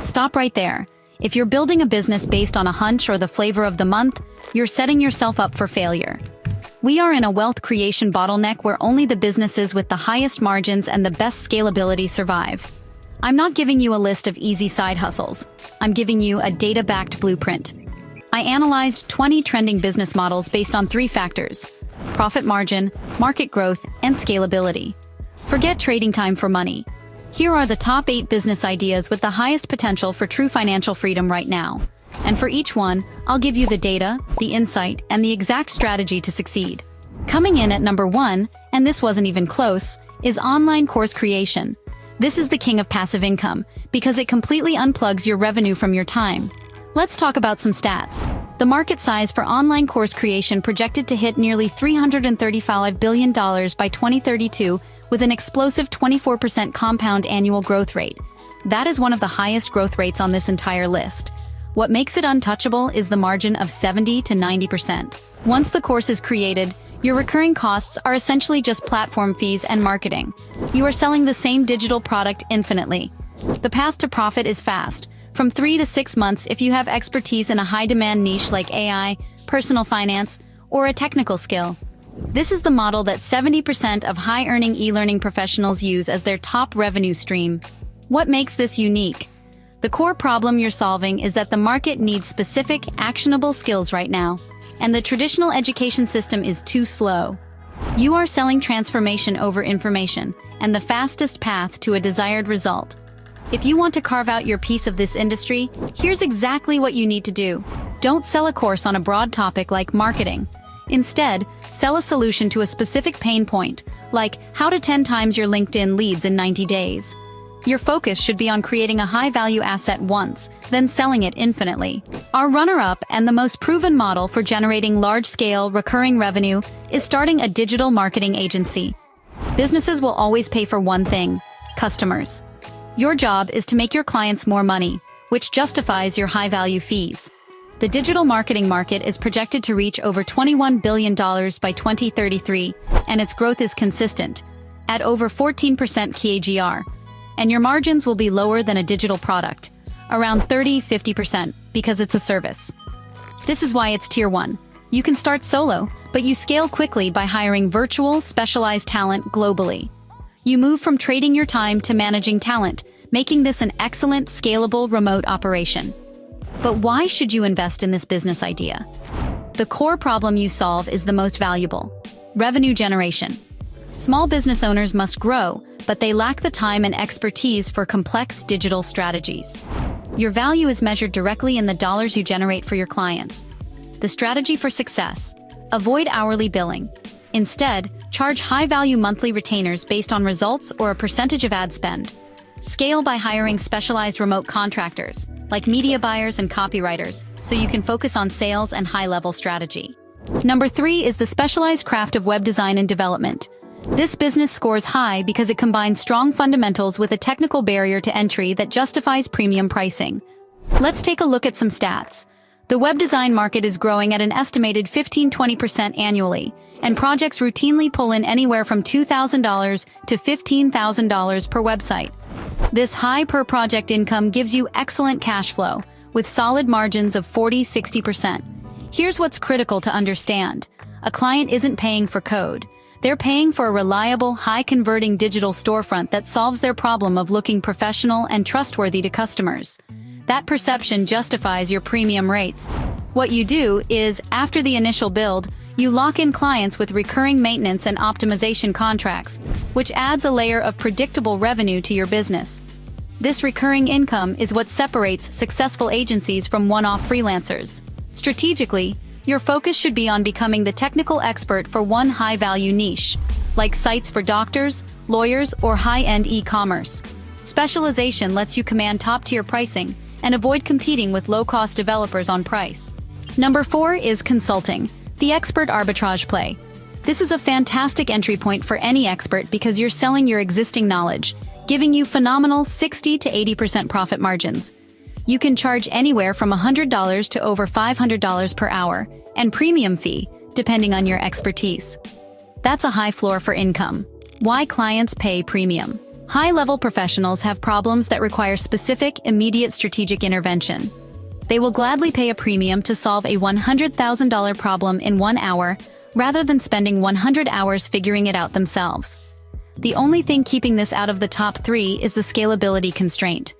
Stop right there. If you're building a business based on a hunch or the flavor of the month, you're setting yourself up for failure. We are in a wealth creation bottleneck where only the businesses with the highest margins and the best scalability survive. I'm not giving you a list of easy side hustles. I'm giving you a data-backed blueprint. I analyzed 20 trending business models based on 3 factors: profit margin, market growth, and scalability. Forget trading time for money. Here are the top 8 business ideas with the highest potential for true financial freedom right now. And for each one, I'll give you the data, the insight, and the exact strategy to succeed. Coming in at number 1, and this wasn't even close, is online course creation. This is the king of passive income because it completely unplugs your revenue from your time. Let's talk about some stats. The market size for online course creation projected to hit nearly $335 billion by 2032 with an explosive 24% compound annual growth rate. That is one of the highest growth rates on this entire list. What makes it untouchable is the margin of 70 to 90%. Once the course is created, your recurring costs are essentially just platform fees and marketing. You are selling the same digital product infinitely. The path to profit is fast, from 3 to 6 months if you have expertise in a high-demand niche like AI, personal finance, or a technical skill. This is the model that 70% of high-earning e-learning professionals use as their top revenue stream. What makes this unique? The core problem you're solving is that the market needs specific, actionable skills right now, and the traditional education system is too slow. You are selling transformation over information, and the fastest path to a desired result. If you want to carve out your piece of this industry, here's exactly what you need to do. Don't sell a course on a broad topic like marketing. Instead, sell a solution to a specific pain point, like how to 10 times your LinkedIn leads in 90 days. Your focus should be on creating a high-value asset once, then selling it infinitely. Our runner-up and the most proven model for generating large-scale, recurring revenue is starting a digital marketing agency. Businesses will always pay for one thing: customers. Your job is to make your clients more money, which justifies your high-value fees. The digital marketing market is projected to reach over $21 billion by 2033, and its growth is consistent, at over 14% CAGR. And your margins will be lower than a digital product, around 30–50%, because it's a service. This is why it's Tier 1. You can start solo, but you scale quickly by hiring virtual, specialized talent globally. You move from trading your time to managing talent, making this an excellent, scalable, remote operation. But why should you invest in this business idea? The core problem you solve is the most valuable: revenue generation. Small business owners must grow, but they lack the time and expertise for complex digital strategies. Your value is measured directly in the dollars you generate for your clients. The strategy for success: avoid hourly billing. Instead, charge high-value monthly retainers based on results or a percentage of ad spend. Scale by hiring specialized remote contractors, like media buyers and copywriters, so you can focus on sales and high-level strategy. Number 3 is the specialized craft of web design and development. This business scores high because it combines strong fundamentals with a technical barrier to entry that justifies premium pricing. Let's take a look at some stats. The web design market is growing at an estimated 15–20% annually, and projects routinely pull in anywhere from $2,000 to $15,000 per website. This high per-project income gives you excellent cash flow, with solid margins of 40–60%. Here's what's critical to understand. A client isn't paying for code. They're paying for a reliable, high-converting digital storefront that solves their problem of looking professional and trustworthy to customers. That perception justifies your premium rates. What you do is, after the initial build, you lock in clients with recurring maintenance and optimization contracts, which adds a layer of predictable revenue to your business. This recurring income is what separates successful agencies from one-off freelancers. Strategically, your focus should be on becoming the technical expert for one high-value niche, like sites for doctors, lawyers, or high-end e-commerce. Specialization lets you command top-tier pricing and avoid competing with low-cost developers on price. Number 4 is consulting, the expert arbitrage play. This is a fantastic entry point for any expert because you're selling your existing knowledge, giving you phenomenal 60 to 80% profit margins. You can charge anywhere from $100 to over $500 per hour, and premium fee, depending on your expertise. That's a high floor for income. Why clients pay premium? High-level professionals have problems that require specific, immediate strategic intervention. They will gladly pay a premium to solve a $100,000 problem in 1 hour rather than spending 100 hours figuring it out themselves. The only thing keeping this out of the top 3 is the scalability constraint.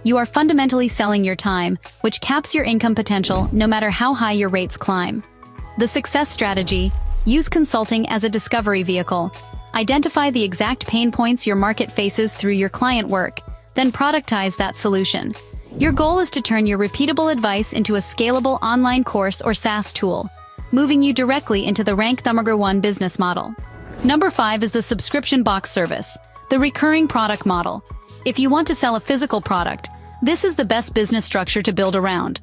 You are fundamentally selling your time, which caps your income potential no matter how high your rates climb. The success strategy: use consulting as a discovery vehicle. Identify the exact pain points your market faces through your client work, then productize that solution. Your goal is to turn your repeatable advice into a scalable online course or SaaS tool, moving you directly into the rank number 1 business model. Number 5 is the subscription box service, the recurring product model. If you want to sell a physical product, this is the best business structure to build around.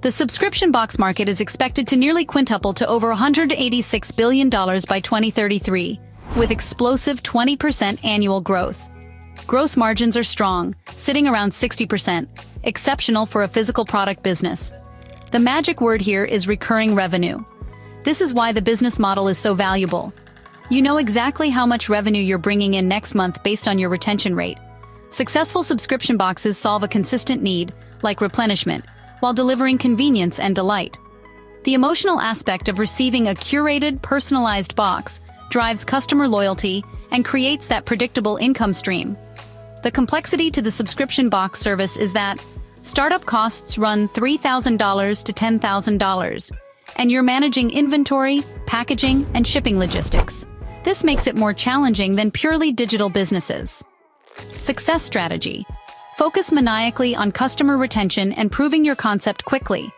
The subscription box market is expected to nearly quintuple to over $186 billion by 2033, with explosive 20% annual growth. Gross margins are strong, sitting around 60%, exceptional for a physical product business. The magic word here is recurring revenue. This is why the business model is so valuable. You know exactly how much revenue you're bringing in next month based on your retention rate. Successful subscription boxes solve a consistent need, like replenishment, while delivering convenience and delight. The emotional aspect of receiving a curated, personalized box drives customer loyalty and creates that predictable income stream. The complexity to the subscription box service is that startup costs run $3,000 to $10,000, and you're managing inventory, packaging, and shipping logistics. This makes it more challenging than purely digital businesses. Success strategy: focus maniacally on customer retention and proving your concept quickly.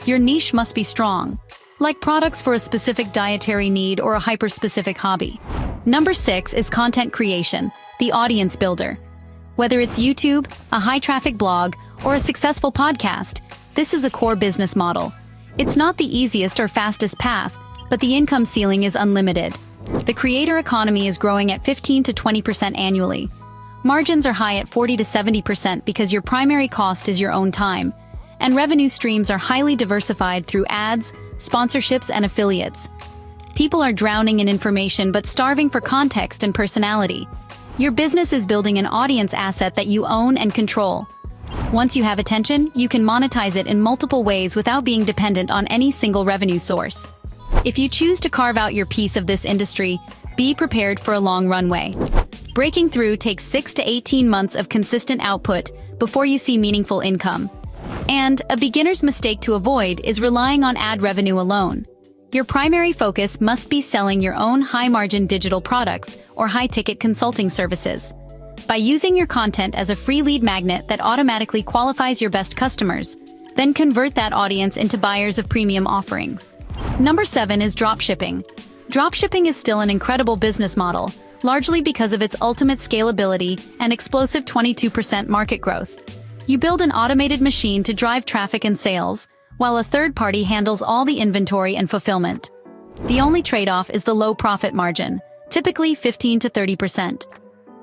Your niche must be strong, like products for a specific dietary need or a hyper-specific hobby. Number 6 is content creation, the audience builder. Whether it's YouTube, a high-traffic blog, or a successful podcast, this is a core business model. It's not the easiest or fastest path, but the income ceiling is unlimited. The creator economy is growing at 15 to 20% annually. Margins are high at 40 to 70% because your primary cost is your own time, and revenue streams are highly diversified through ads, sponsorships, and affiliates. People are drowning in information but starving for context and personality. Your business is building an audience asset that you own and control. Once you have attention, you can monetize it in multiple ways without being dependent on any single revenue source. If you choose to carve out your piece of this industry, be prepared for a long runway. Breaking through takes 6 to 18 months of consistent output before you see meaningful income. And a beginner's mistake to avoid is relying on ad revenue alone. Your primary focus must be selling your own high-margin digital products or high-ticket consulting services. By using your content as a free lead magnet that automatically qualifies your best customers, then convert that audience into buyers of premium offerings. Number 7 is dropshipping. Dropshipping is still an incredible business model, largely because of its ultimate scalability and explosive 22% market growth. You build an automated machine to drive traffic and sales, while a third party handles all the inventory and fulfillment. The only trade-off is the low profit margin, typically 15 to 30%.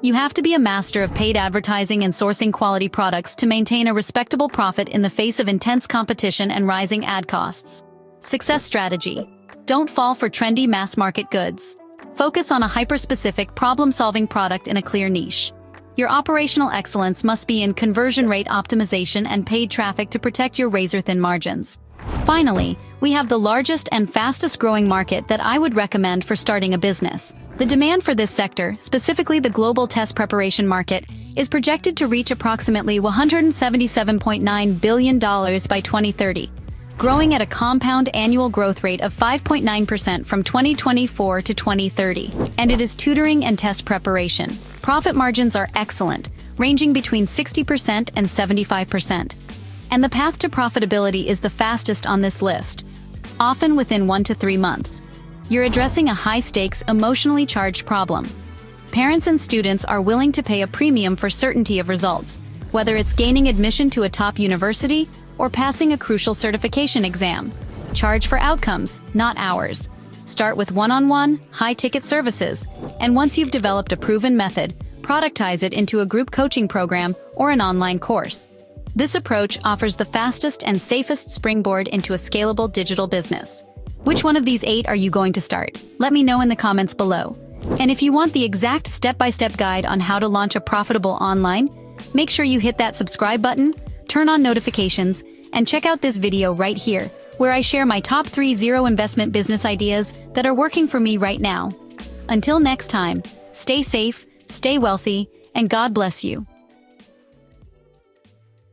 You have to be a master of paid advertising and sourcing quality products to maintain a respectable profit in the face of intense competition and rising ad costs. Success strategy: don't fall for trendy mass-market goods. Focus on a hyper-specific, problem-solving product in a clear niche. Your operational excellence must be in conversion rate optimization and paid traffic to protect your razor-thin margins. Finally, we have the largest and fastest-growing market that I would recommend for starting a business. The demand for this sector, specifically the global test preparation market, is projected to reach approximately $177.9 billion by 2030. Growing at a compound annual growth rate of 5.9% from 2024 to 2030. And it is tutoring and test preparation. Profit margins are excellent, ranging between 60% and 75%. And the path to profitability is the fastest on this list, often within 1 to 3 months. You're addressing a high-stakes, emotionally charged problem. Parents and students are willing to pay a premium for certainty of results, whether it's gaining admission to a top university or passing a crucial certification exam. Charge for outcomes, not hours. Start with one-on-one, high-ticket services, and once you've developed a proven method, productize it into a group coaching program or an online course. This approach offers the fastest and safest springboard into a scalable digital business. Which one of these 8 are you going to start? Let me know in the comments below. And if you want the exact step-by-step guide on how to launch a profitable online, make sure you hit that subscribe button, turn on notifications, and check out this video right here, where I share my top 3 zero investment business ideas that are working for me right now. Until next time, stay safe, stay wealthy, and God bless you.